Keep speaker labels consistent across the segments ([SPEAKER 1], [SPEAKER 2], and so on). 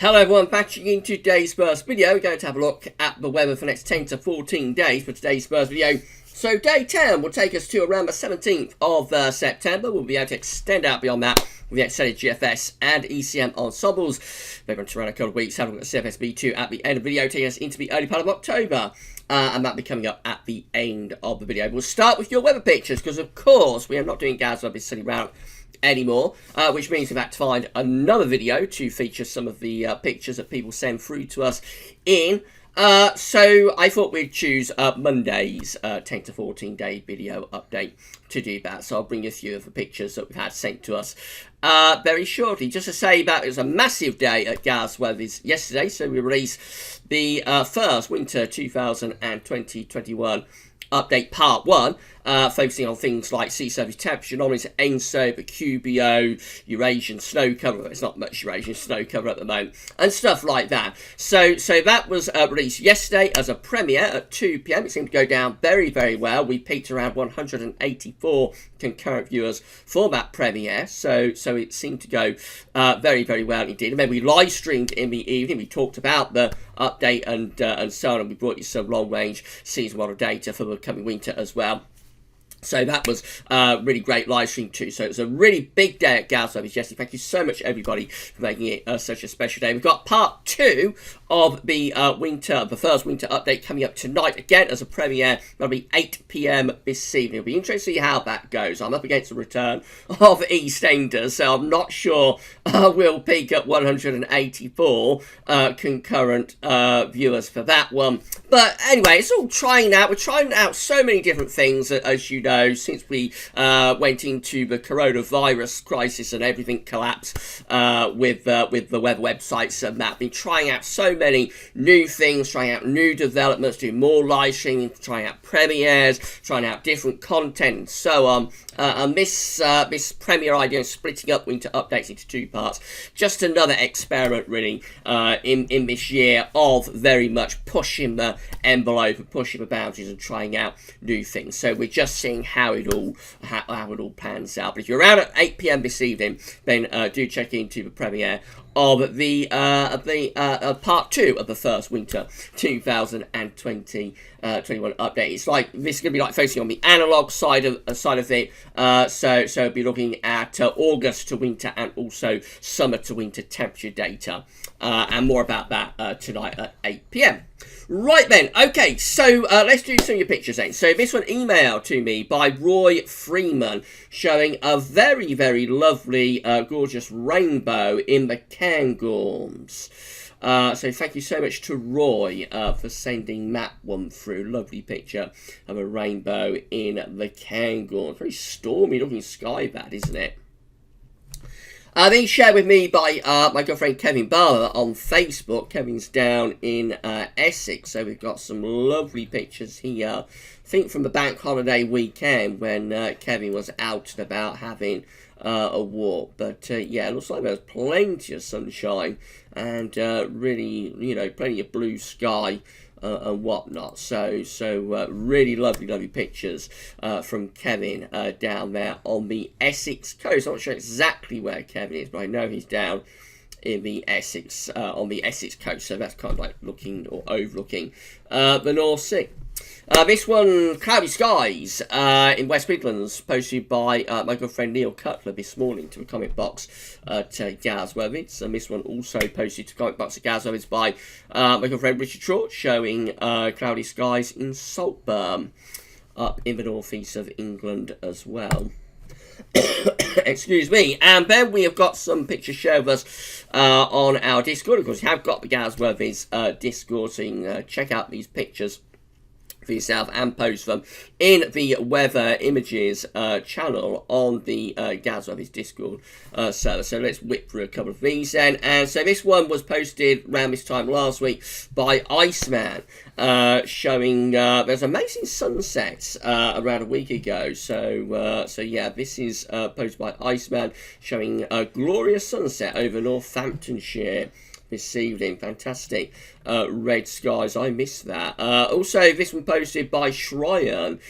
[SPEAKER 1] Hello everyone, back in today's first video. We're going to have a look at the weather for the next 10 to 14 days for today's first video. So day 10 will take us to around the 17th of September. We'll be able to extend out beyond that with the extended GFS and ECM ensembles. They're going to run a couple of weeks, having a look at CFSB2 at the end of the video, taking us into the early part of October. And that'll be coming up at the end of the video. We'll start with your weather pictures, because of course we are not doing GavsWeatherVids silly round anymore, which means we've had to find another video to feature some of the pictures that people send through to us in. So I thought we'd choose Monday's 10 to 14 day video update to do that. So I'll bring you a few of the pictures that we've had sent to us very shortly. Just to say that it was a massive day at GavsWeatherVids yesterday. So we released the first winter 2020-21 update part 1, focusing on things like sea surface temperature anomalies, ENSO, the QBO, Eurasian snow cover. It's not much Eurasian snow cover at the moment, and stuff like that. So that was released yesterday as a premiere at 2 PM. It seemed to go down very, very well. We peaked around 184 concurrent viewers for that premiere. So it seemed to go very, very well indeed. And then we live streamed in the evening. We talked about the update and so on, and we brought you some long range season model data for the coming winter as well. So that was really great live stream too. So it was a really big day at GavsWeatherVids yesterday. Thank you so much everybody for making it such a special day. We've got part 2 of the first winter update coming up tonight again as a premiere. That'll be 8 PM this evening. It'll be interesting to see how that goes. I'm up against the return of EastEnders, so I'm not sure we'll peak at 184 concurrent viewers for that one. But anyway, it's all trying out. We're trying out so many different things, as you know, since we went into the coronavirus crisis and everything collapsed with the weather websites and that. Been trying out so many new things, trying out new developments, doing more live streaming, trying out premieres, trying out different content and so on. And this premiere idea of splitting up winter updates into 2 parts, just another experiment really in this year of very much pushing the envelope and pushing the boundaries and trying out new things. So we're just seeing how it all pans out. But if you're around at 8 PM this evening, then do check into the premiere of the part 2 of the first winter 2020-21 update. It's like this is going to be like focusing on the analog side of it. So we'll be looking at August to winter and also summer to winter temperature data, and more about that tonight at 8 PM. Right then, okay, so let's do some of your pictures then. So this one emailed to me by Roy Freeman, showing a very, very lovely, gorgeous rainbow in the Cairngorms. So thank you so much to Roy for sending that one through. Lovely picture of a rainbow in the Cairngorms. Very stormy looking sky that, isn't it? Then shared with me by my good friend Kevin Barber on Facebook. Kevin's down in Essex, so we've got some lovely pictures here. I think from the bank holiday weekend when Kevin was out and about having a walk. But yeah, it looks like there's plenty of sunshine and really, you know, plenty of blue sky and whatnot. So really lovely pictures from Kevin down there on the Essex coast. I'm not sure exactly where Kevin is, but I know he's down in the Essex on the Essex coast. So that's kind of like looking or overlooking the North Sea. This one, cloudy skies in West Midlands, posted by my good friend Neil Cutler this morning to the comment box at GavsWeatherVids. And this one also posted to the comment box at GavsWeatherVids by my good friend Richard Trott, showing cloudy skies in Saltburn, up in the northeast of England as well. Excuse me. And then we have got some pictures shared with us on our Discord. Of course, you have got the GavsWeatherVids Discord, so you can check out these pictures for yourself and post them in the weather images channel on the GavsWeatherVids Discord server. So let's whip through a couple of these then. And so this one was posted around this time last week by Iceman, showing there's amazing sunsets around a week ago. So yeah, this is posted by Iceman, showing a glorious sunset over Northamptonshire this evening. Fantastic red skies. I missed that. Also, this one posted by Shryan,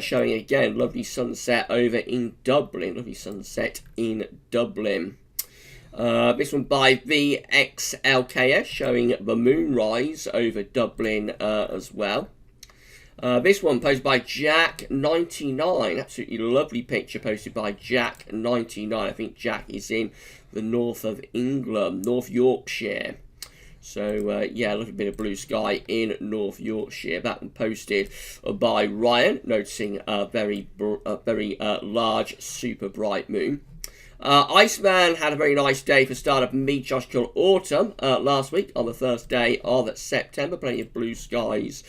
[SPEAKER 1] showing again lovely sunset over in Dublin. Lovely sunset in Dublin. This one by VXLKS, showing the moonrise over Dublin as well. This one posted by Jack99, absolutely lovely picture posted by Jack99. I think Jack is in the north of England, North Yorkshire. So, yeah, a little bit of blue sky in North Yorkshire. That one posted by Ryan, noticing a very large, super bright moon. Iceman had a very nice day for start of meteorological autumn last week on the first day of September. Plenty of blue skies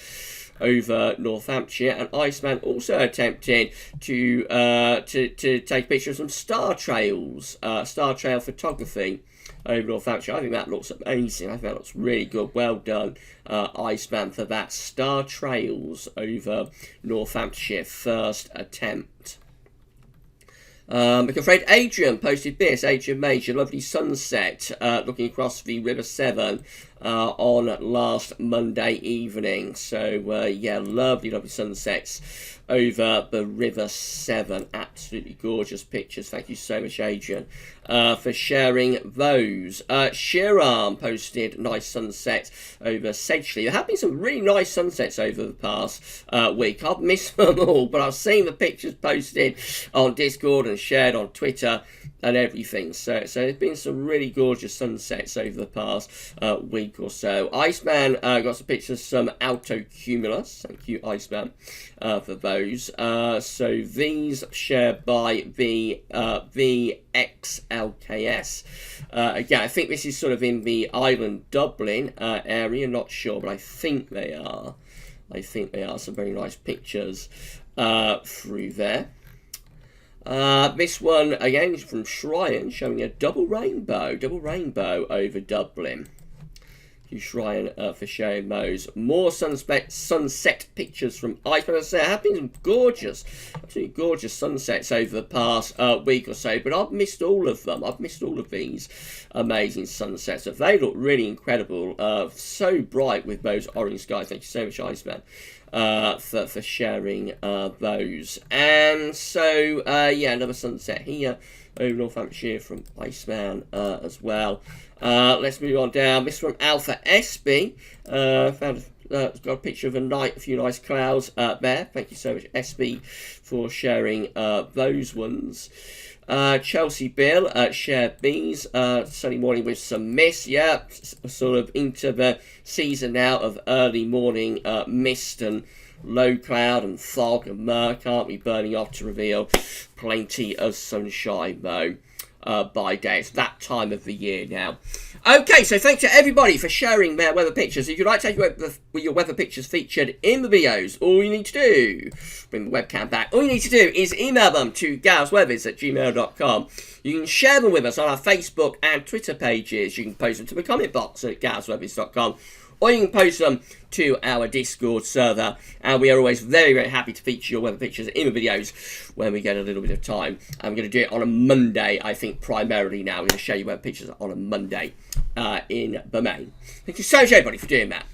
[SPEAKER 1] over Northamptonshire, and Iceman also attempted to take pictures of some star trails, star trail photography over Northamptonshire. I think that looks amazing. I think that looks really good. Well done, Iceman, for that. Star trails over Northamptonshire, first attempt. I'm afraid Adrian posted this. Adrian Major, lovely sunset looking across the River Severn on last Monday evening. So, yeah, lovely sunsets over the River Severn. Absolutely gorgeous pictures. Thank you so much, Adrian, for sharing those. Shiram posted nice sunsets over Sedgley. There have been some really nice sunsets over the past week. I've missed them all, but I've seen the pictures posted on Discord and shared on Twitter and everything. So there's been some really gorgeous sunsets over the past week or so. Iceman got some pictures of some altocumulus. Thank you, Iceman, for those. So these shared by the VXLKS. Again, I think this is sort of in the island Dublin area. Not sure, but I think they are. Some very nice pictures through there. This one, again, is from Shryan, showing a double rainbow over Dublin. Thank you, Shryan, for sharing those. More sunset pictures from Iceman. As I say, there have been some absolutely gorgeous sunsets over the past week or so, but I've missed all of them. I've missed all of these amazing sunsets. So they look really incredible. So bright with those orange skies. Thank you so much, Iceman, for sharing those. And so, yeah, another sunset here over Northamptonshire from Iceman as well. Let's move on down. This from Alpha SB. It's got a picture of a few nice clouds there. Thank you so much, SB, for sharing those ones. Chelsea Bill shared these. Sunny morning with some mist. Yeah, sort of into the season now of early morning mist and low cloud and fog and murk, aren't we, burning off to reveal plenty of sunshine though by day. It's that time of the year now. Okay, so thanks to everybody for sharing their weather pictures. If you'd like to take your weather pictures featured in the videos, all you need to do, bring the webcam back, all you need to do is email them to GavsWeatherVids@gmail.com. You can share them with us on our Facebook and Twitter pages. You can post them to the comment box at GavsWeatherVids.com. Or you can post them to our Discord server, and we are always very, very happy to feature your weather pictures in the videos when we get a little bit of time. I'm going to do it on a Monday, I think, primarily now. I'm going to show you weather pictures on a Monday in the main. Thank you so much, everybody, for doing that.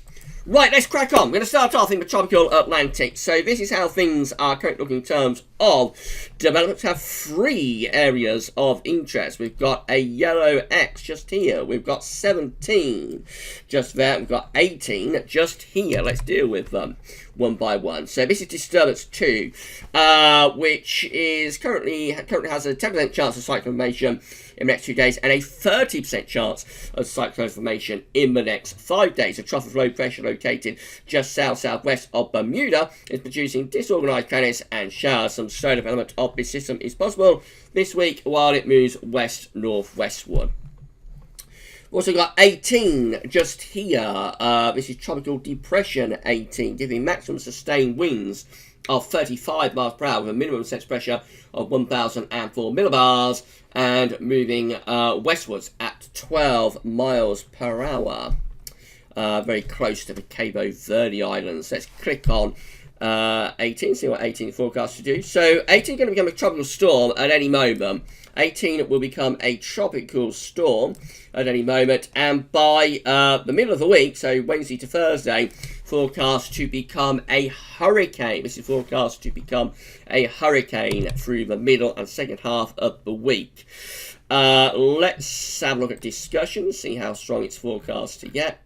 [SPEAKER 1] Right, let's crack on. We're going to start off in the tropical Atlantic. So this is how things are currently looking in terms of development. We have 3 areas of interest. We've got a yellow X just here. We've got 17 just there. We've got 18 just here. Let's deal with them one by one. So this is disturbance 2, which is currently has a 10% chance of cyclone formation in the next 2 days and a 30% chance of cyclone formation in the next 5 days. A trough of low pressure located just south-southwest of Bermuda is producing disorganized planets and showers. Some slow development of this system is possible this week while it moves west-northwestward. We've also got 18 just here. This is Tropical Depression 18, giving maximum sustained winds of 35 miles per hour with a minimum sense pressure of 1,004 millibars and moving westwards at 12 miles per hour. Very close to the Cabo Verde Islands. Let's click on 18, see what 18 forecast to do. So 18 is going to become a tropical storm at any moment. 18 will become a tropical storm at any moment, and by the middle of the week, so Wednesday to Thursday, forecast to become a hurricane. This is forecast to become a hurricane through the middle and second half of the week. let's have a look at discussion, see how strong it's forecast to get.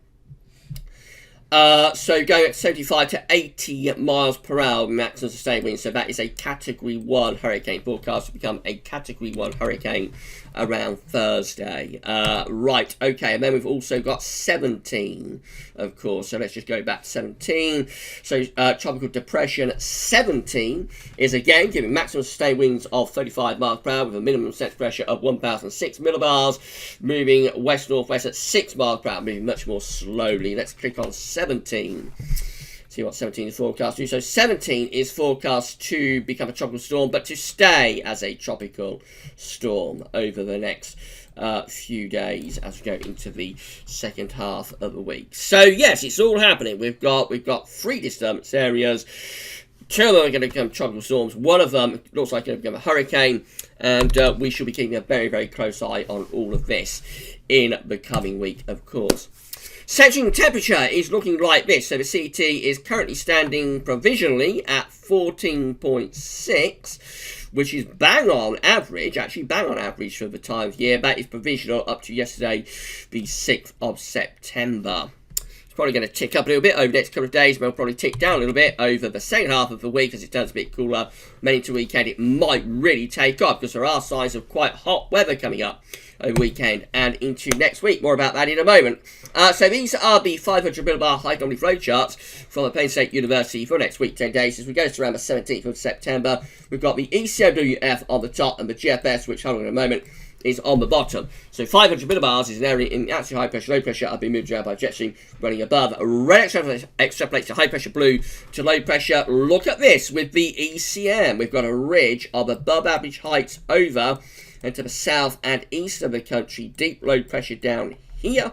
[SPEAKER 1] So going at 75 to 80 miles per hour maximum sustained wind. So that is a Category 1 hurricane, forecast to become a Category 1 hurricane around Thursday. Right, okay, and then we've also got 17, of course. So let's just go back to 17. So tropical depression 17 is again giving maximum sustained winds of 35 miles per hour with a minimum set pressure of 1,006 millibars, moving west-northwest at 6 miles per hour, moving much more slowly. Let's click on 17. See what 17 is forecast to do. So 17 is forecast to become a tropical storm, but to stay as a tropical storm over the next few days as we go into the second half of the week. So yes, it's all happening. We've got 3 disturbance areas. 2 of them are going to become tropical storms. 1 of them looks like going to become a hurricane, and we should be keeping a very, very close eye on all of this in the coming week, of course. Setting temperature is looking like this. So the CT is currently standing provisionally at 14.6, which is bang on average, actually bang on average for the time of year. That is provisional up to yesterday, the 6th of September. It's probably going to tick up a little bit over the next couple of days, but it'll probably tick down a little bit over the second half of the week as it turns a bit cooler. Many to weekend, it might really take off because there are signs of quite hot weather coming up over weekend and into next week. More about that in a moment. So these are the 500 millibar high anomaly flow charts from the Penn State University for next week, 10 days. As we go to around the 17th of September, we've got the ECWF on the top and the GFS, which, hold on in a moment, is on the bottom. So 500 millibars is an area in actually high pressure, low pressure. I've been moved around by jet stream running above. Red extrapolates to high pressure, blue to low pressure. Look at this with the ECM. We've got a ridge of above average heights over and to the south and east of the country. Deep low pressure down here.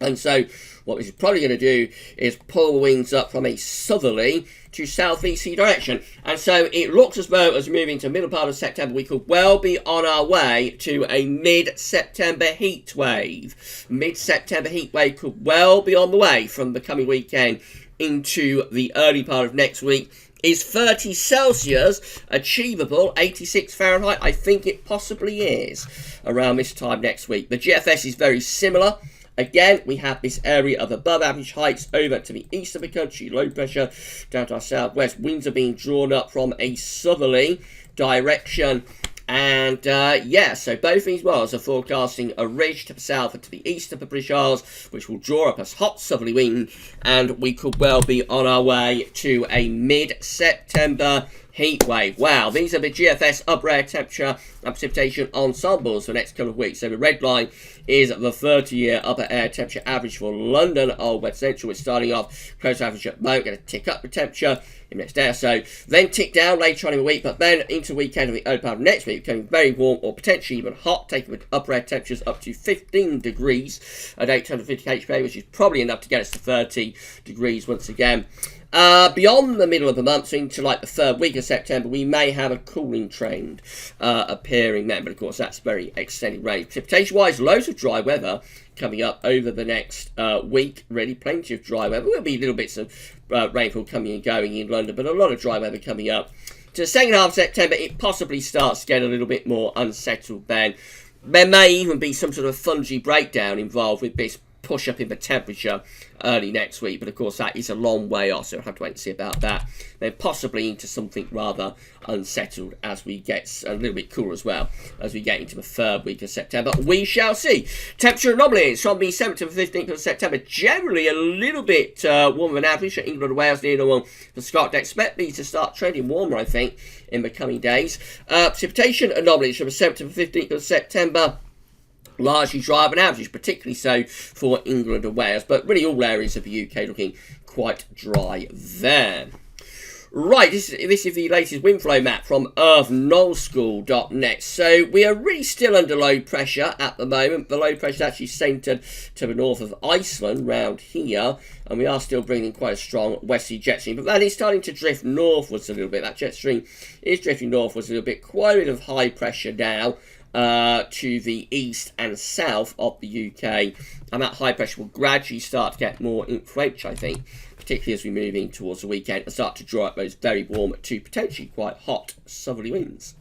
[SPEAKER 1] And so what this is probably going to do is pull the winds up from a southerly to southeasterly direction. And so it looks as though as we move into the middle part of September, we could well be on our way to a mid-September heat wave. Mid-September heat wave could well be on the way from the coming weekend into the early part of next week. Is 30 Celsius achievable? 86 Fahrenheit? I think it possibly is around this time next week. The GFS is very similar. Again, we have this area of above average heights over to the east of the country, low pressure down to our southwest. Winds are being drawn up from a southerly direction. And yeah, so both these models are forecasting a ridge to the south and to the east of the British Isles, which will draw up a hot southerly wind, and we could well be on our way to a mid-September heat wave. Wow, these are the GFS upper air temperature and precipitation ensembles for the next couple of weeks. So the red line is the 30-year upper air temperature average for London, Old West Central. We're starting off close to average at the moment, going to tick up the temperature in the next day or so, then tick down later on in the week, but then into the weekend of the early part of next week, becoming very warm or potentially even hot, taking the upper air temperatures up to 15 degrees at 850 kpa, which is probably enough to get us to 30 degrees once again. Beyond the middle of the month, so into like the 3rd week of September, we may have a cooling trend appearing then, but of course that's very extended range. Precipitation-wise, loads of dry weather coming up over the next week. Really plenty of dry weather. There will be little bits of rainfall coming and going in London, but a lot of dry weather coming up. To the second half of September, it possibly starts to get a little bit more unsettled then. There may even be some sort of fungi breakdown involved with this push up in the temperature early next week, but of course that is a long way off, so we'll have to wait and see about that. Then possibly into something rather unsettled as we get a little bit cooler as well as we get into the 3rd week of September. We shall see. Temperature anomalies from the 7th to the 15th of September, generally a little bit warmer than average for England and Wales, near normal for Scotland. Expect these to start trending warmer, I think, in the coming days. Precipitation anomalies from the 7th to the 15th of September, largely dry on average, particularly so for England and Wales, but really all areas of the UK looking quite dry there. Right, this is the latest wind flow map from earthnullschool.net. So we are really still under low pressure at the moment. The low pressure is actually centred to the north of Iceland, round here, and we are still bringing quite a strong westerly jet stream, but that is starting to drift northwards a little bit. That jet stream is drifting northwards a little bit, quite a bit of high pressure now to the east and south of the UK, and that high pressure will gradually start to get more influential, I think, particularly as we move in towards the weekend and start to draw up those very warm to potentially quite hot southerly winds.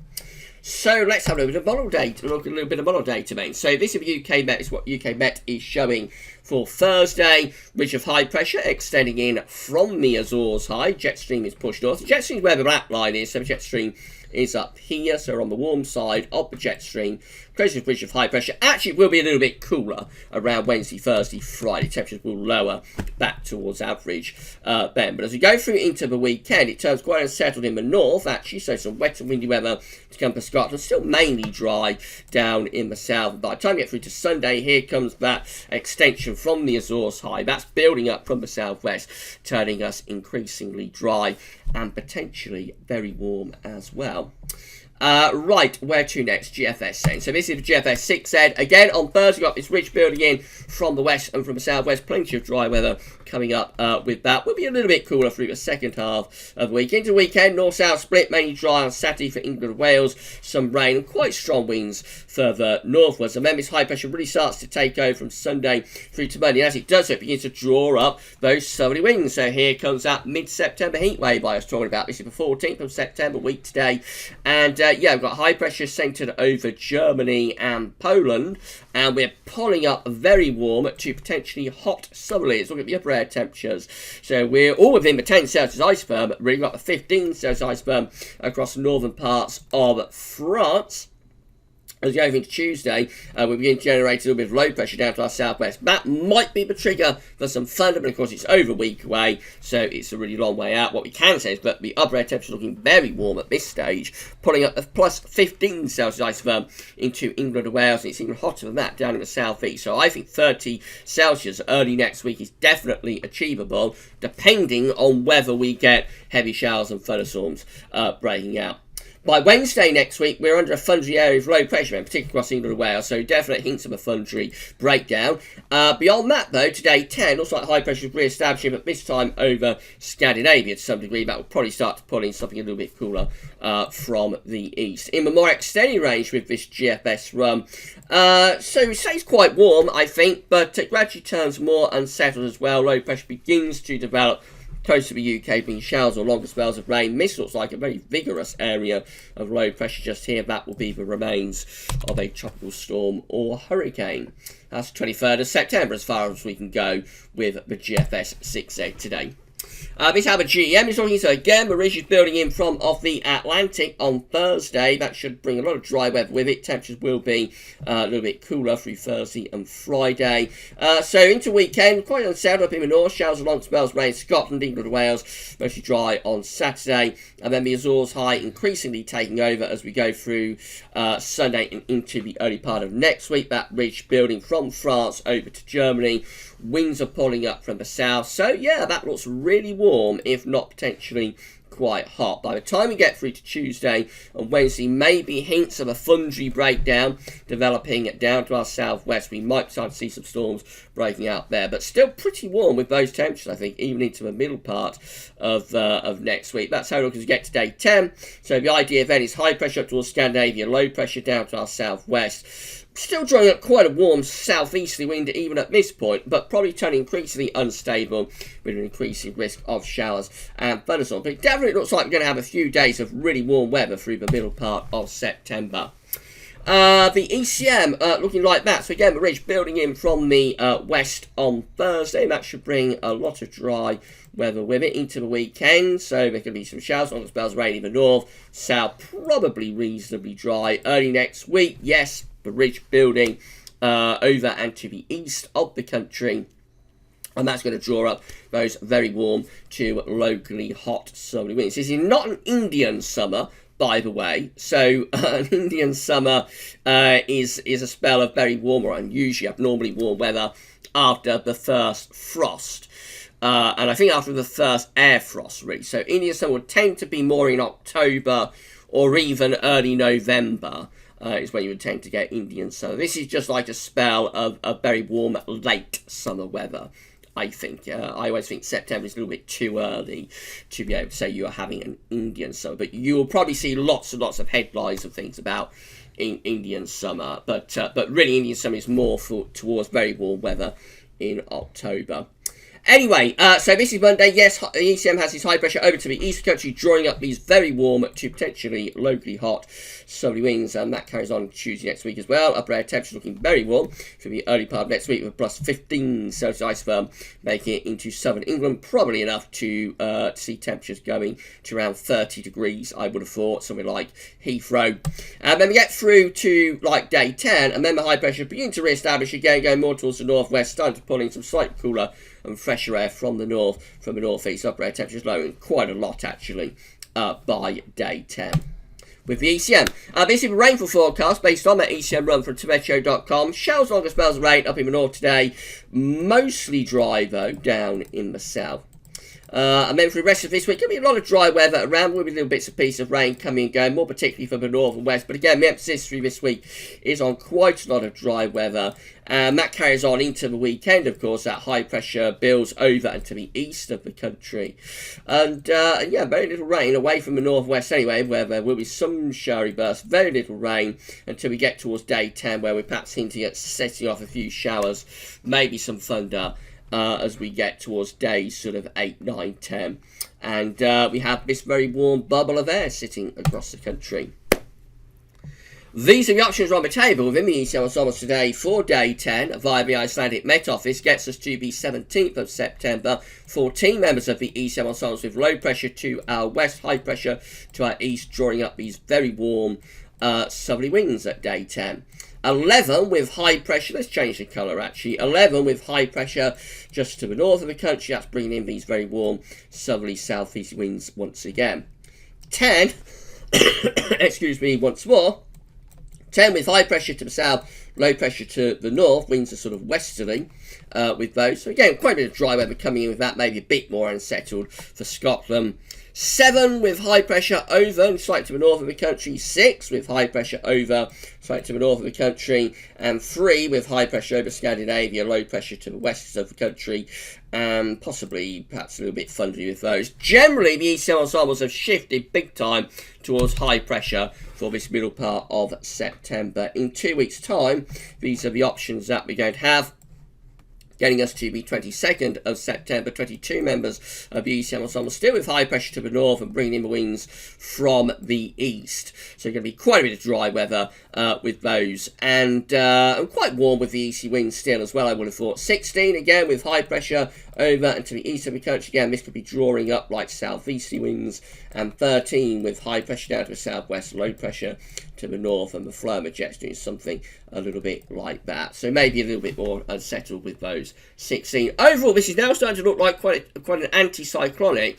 [SPEAKER 1] So let's have a little bit of model data. Look at a little bit of model data, mate. So this is UK Met. Is what UK Met is showing for Thursday. Ridge of high pressure extending in from the Azores high. Jet stream is pushed north. Jet stream is where the black line is. So the jet stream is up here, so we're on the warm side of the jet stream. Closest ridge of high pressure. Actually, it will be a little bit cooler around Wednesday, Thursday, Friday. Temperatures will lower back towards average then. But as we go through into the weekend, it turns quite unsettled in the north, actually. So some wet and windy weather to come for Scotland. Still mainly dry down in the south. By the time we get through to Sunday, here comes that extension from the Azores high. That's building up from the southwest, turning us increasingly dry and potentially very warm as well. Right, where to next? GFS then. So this is the GFS 6Z. Again, on Thursday, we've got this ridge building in from the west and from the southwest. Plenty of dry weather coming up with that. Will be a little bit cooler through the second half of the week. Into the weekend, north-south split, mainly dry on Saturday for England and Wales. Some rain and quite strong winds further northwards. And then this high pressure really starts to take over from Sunday through to Monday. And as it does so, it begins to draw up those southerly winds. So here comes that mid-September heat wave I was talking about. This is the 14th of September, week today. And yeah, we've got high pressure centred over Germany and Poland, and we're pulling up very warm to potentially hot southerlies. Look at the upper air temperatures. So we're all within the 10 Celsius isotherm, really got the 15 Celsius isotherm across the northern parts of France. As we go into Tuesday, we begin to generate a little bit of low pressure down to our southwest. That might be the trigger for some thunder, but of course it's over a week away, so it's a really long way out. What we can say is that the upper air temperature is looking very warm at this stage, pulling up a plus 15 Celsius isotherm into England and Wales, and it's even hotter than that down in the southeast. So I think 30 Celsius early next week is definitely achievable, depending on whether we get heavy showers and thunderstorms breaking out. By Wednesday next week, we're under a thundery area of low pressure, particularly across England and Wales, so definite hints of a thundery breakdown. Beyond that, though, today 10, looks like high pressure is re-establishing, but this time over Scandinavia to some degree. That will probably start to pull in something a little bit cooler from the east. In the more extended range with this GFS run, so it stays quite warm, I think, but it gradually turns more unsettled as well. Low pressure begins to develop close to the UK, being showers or longer spells of rain. This looks like a very vigorous area of low pressure just here. That will be the remains of a tropical storm or hurricane. That's 23rd of September as far as we can go with the GFS 6Z today. This how the GEM is looking. So again, the ridge is building in from off the Atlantic on Thursday. That should bring a lot of dry weather with it. Temperatures will be a little bit cooler through Thursday and Friday. So into weekend, quite unsettled up in the north. Showers along spells rain. Scotland, England and Wales, mostly dry on Saturday. And then the Azores high increasingly taking over as we go through Sunday and into the early part of next week. That ridge building from France over to Germany. Winds are pulling up from the south. So yeah, that looks really warm, if not potentially quite hot. By the time we get through to Tuesday and Wednesday, maybe hints of a thundery breakdown developing down to our southwest. We might start to see some storms breaking out there, but still pretty warm with those temperatures, I think, even into the middle part of next week. That's how we look as we get to day 10. So the idea then is high pressure up towards Scandinavia, low pressure down to our southwest. Still drawing up quite a warm southeasterly wind even at this point, but probably turning increasingly unstable with an increasing risk of showers and thunderstorms. But it definitely looks like we're going to have a few days of really warm weather through the middle part of September. The ECM looking like that. So again, the ridge building in from the west on Thursday. That should bring a lot of dry weather with it into the weekend. So there could be some showers, long spells of rain in the north. South probably reasonably dry. Early next week, yes, the ridge building over and to the east of the country. And that's going to draw up those very warm to locally hot southerly winds. This is not an Indian summer, by the way. So an Indian summer is a spell of very warm or unusually abnormally warm weather after the first frost. And I think after the first air frost, really. So Indian summer would tend to be more in October or even early November. Is when you would tend to get Indian summer. This is just like a spell of very warm late summer weather, I think. I always think September is a little bit too early to be able to say you are having an Indian summer. But you will probably see lots and lots of headlines of things about Indian summer. But really Indian summer is more towards very warm weather in October. Anyway, so this is Monday. Yes, the ECM has its high pressure over to the east of the country, drawing up these very warm to potentially locally hot southerly winds, and that carries on Tuesday next week as well. Upper air temperatures looking very warm for the early part of next week, with plus 15 Celsius isotherm, making it into southern England, probably enough to see temperatures going to around 30 degrees, I would have thought, something like Heathrow. And then we get through to like day 10, and then the high pressure begin to re-establish again, going more towards the northwest, starting to pull in some slightly cooler and fresher air from the north, from the northeast. Upper air temperatures lowering quite a lot actually by day 10. With the ECM, this is a rainfall forecast based on that ECM run from Meteo.com. Showers, longer spells of rain up in the north today, mostly dry though down in the south. And then for the rest of this week, going to be a lot of dry weather around, with little bits of pieces of rain coming and going, more particularly from the north and west. But again, the emphasis through this week is on quite a lot of dry weather. And that carries on into the weekend, of course. That high pressure builds over and to the east of the country. And yeah, very little rain away from the northwest anyway, where there will be some showery bursts. Very little rain until we get towards day 10, where we're perhaps hinting at setting off a few showers, maybe some thunder. As we get towards days sort of 8, 9, 10. And we have this very warm bubble of air sitting across the country. These are the options on the table within the ECM ensembles today for day 10 via the Icelandic Met Office. Gets us to the 17th of September. 14 members of the ECM ensembles with low pressure to our west, high pressure to our east, drawing up these very warm southerly winds at day 10. 11 with high pressure, let's change the colour actually, 11 with high pressure just to the north of the country, that's bringing in these very warm southerly southeast winds once again. 10, excuse me once more, 10 with high pressure to the south, low pressure to the north, winds are sort of westerly with those. So again, quite a bit of dry weather coming in with that, maybe a bit more unsettled for Scotland. 7 with high pressure over and slightly to the north of the country. 6 with high pressure over, slightly to the north of the country. And 3 with high pressure over Scandinavia, low pressure to the west of the country. And possibly, perhaps a little bit thundery with those. Generally, the ECM ensembles have shifted big time towards high pressure for this middle part of September. In 2 weeks' time, these are the options that we're going to have. Getting us to the 22nd of September, 22 members of the ECM ensemble, still with high pressure to the north and bringing in the winds from the east. So going to be quite a bit of dry weather with those. And quite warm with the EC winds still as well, I would have thought. 16 again with high pressure over and to the east of the country. Again, this could be drawing up like southeasterly winds. And 13 with high pressure down to the southwest, low pressure to the north, and the flow of jets doing something a little bit like that. So maybe a little bit more unsettled with those 16. Overall, this is now starting to look like quite an anticyclonic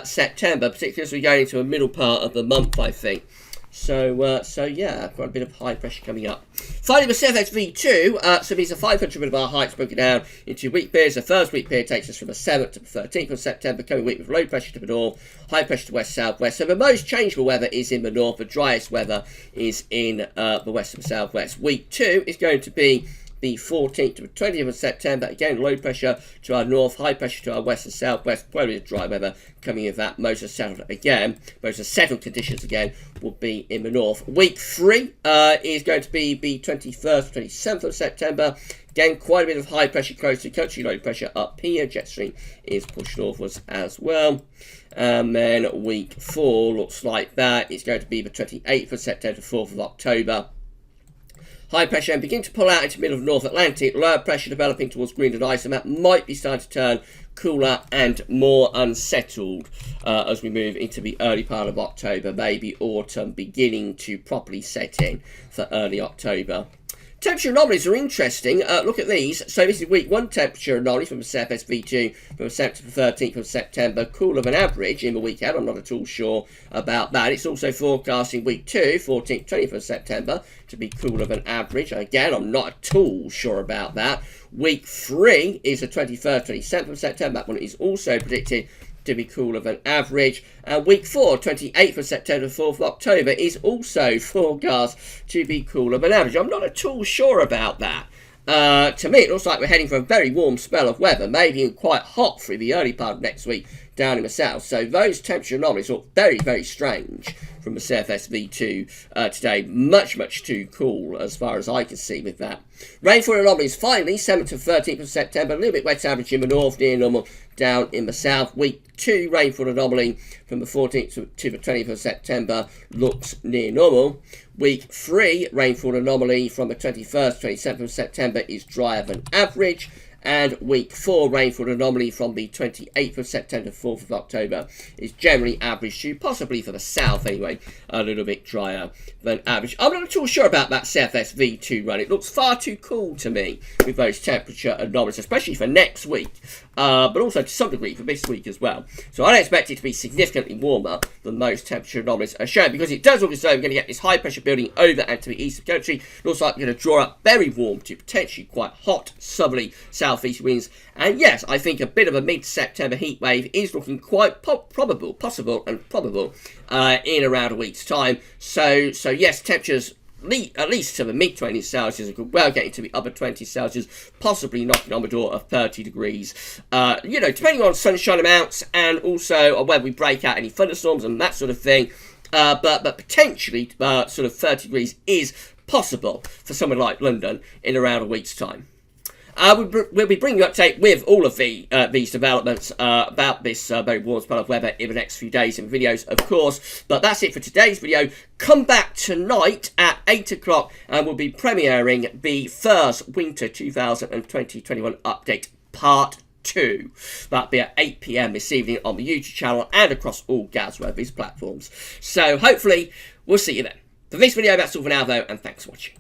[SPEAKER 1] September, particularly as we go into the middle part of the month, I think. So yeah, quite a bit of high pressure coming up. Finally, the CFSV2, so these are 500 of our heights broken down into week periods. The first week period takes us from the 7th to the 13th of September, coming week with low pressure to the north, high pressure to west-southwest. So the most changeable weather is in the north, the driest weather is in the west and southwest. Week 2 is going to be the 14th to the 20th of September. Again, low pressure to our north, high pressure to our west and southwest. Quite a bit of dry weather coming in that. Most of settled conditions again will be in the north. Week 3 is going to be the 21st, 27th of September. Again, quite a bit of high pressure close to the country, low pressure up here. Jet stream is pushed northwards as well. And then week 4 looks like that. It's going to be the 28th of September to 4th of October. High pressure and begin to pull out into the middle of North Atlantic. Lower pressure developing towards Greenland ice, and that might be starting to turn cooler and more unsettled as we move into the early part of October. Maybe autumn beginning to properly set in for early October. Temperature anomalies are interesting. Look at these. So this is week 1 temperature anomaly from the CFSV2 from the 7th to the 13th of September. Cooler than average in the weekend. I'm not at all sure about that. It's also forecasting week 2, 14th, 20th of September to be cooler than average. Again, I'm not at all sure about that. Week 3 is the 21st, 27th of September. That one is also predicted to be cooler than average. And week 4, 28th of September, 4th of October, is also forecast to be cooler than average. I'm not at all sure about that. To me, it looks like we're heading for a very warm spell of weather, maybe quite hot through the early part of next week, down in the south. So those temperature anomalies look very, very strange from the CFS V2 today. Much, much too cool as far as I can see with that. Rainfall anomalies finally, 7th to 13th of September. A little bit wet average in the north, near normal down in the south. Week 2 rainfall anomaly from the 14th to the 20th of September looks near normal. Week 3 rainfall anomaly from the 21st to 27th of September is drier than average. And week 4 rainfall anomaly from the 28th of September to 4th of October is generally average to, possibly for the south anyway, a little bit drier than average. I'm not at all sure about that CFS V2 run. It looks far too cool to me with those temperature anomalies, especially for next week, but also to some degree for this week as well. So I don't expect it to be significantly warmer than those temperature anomalies are shown, because it does look as though we're going to get this high pressure building over and to the east of the country. It looks like we're going to draw up very warm to potentially quite hot southerly southeast winds, and yes, I think a bit of a mid-September heat wave is looking quite possible in around a week's time. So yes, temperatures at least to the mid-20s Celsius, could well get into the upper 20s Celsius, possibly knocking on the door of 30 degrees. Depending on sunshine amounts and also on whether we break out any thunderstorms and that sort of thing. But potentially sort of 30 degrees is possible for somewhere like London in around a week's time. We'll be bringing you an update with all of these developments about this very warm spell of weather in the next few days in videos, of course. But that's it for today's video. Come back tonight at 8 o'clock and we'll be premiering the first Winter 2020-21 update Part 2. That'll be at 8 PM this evening on the YouTube channel and across all GavsWeatherVids platforms. So hopefully we'll see you then. For this video, that's all for now though, and thanks for watching.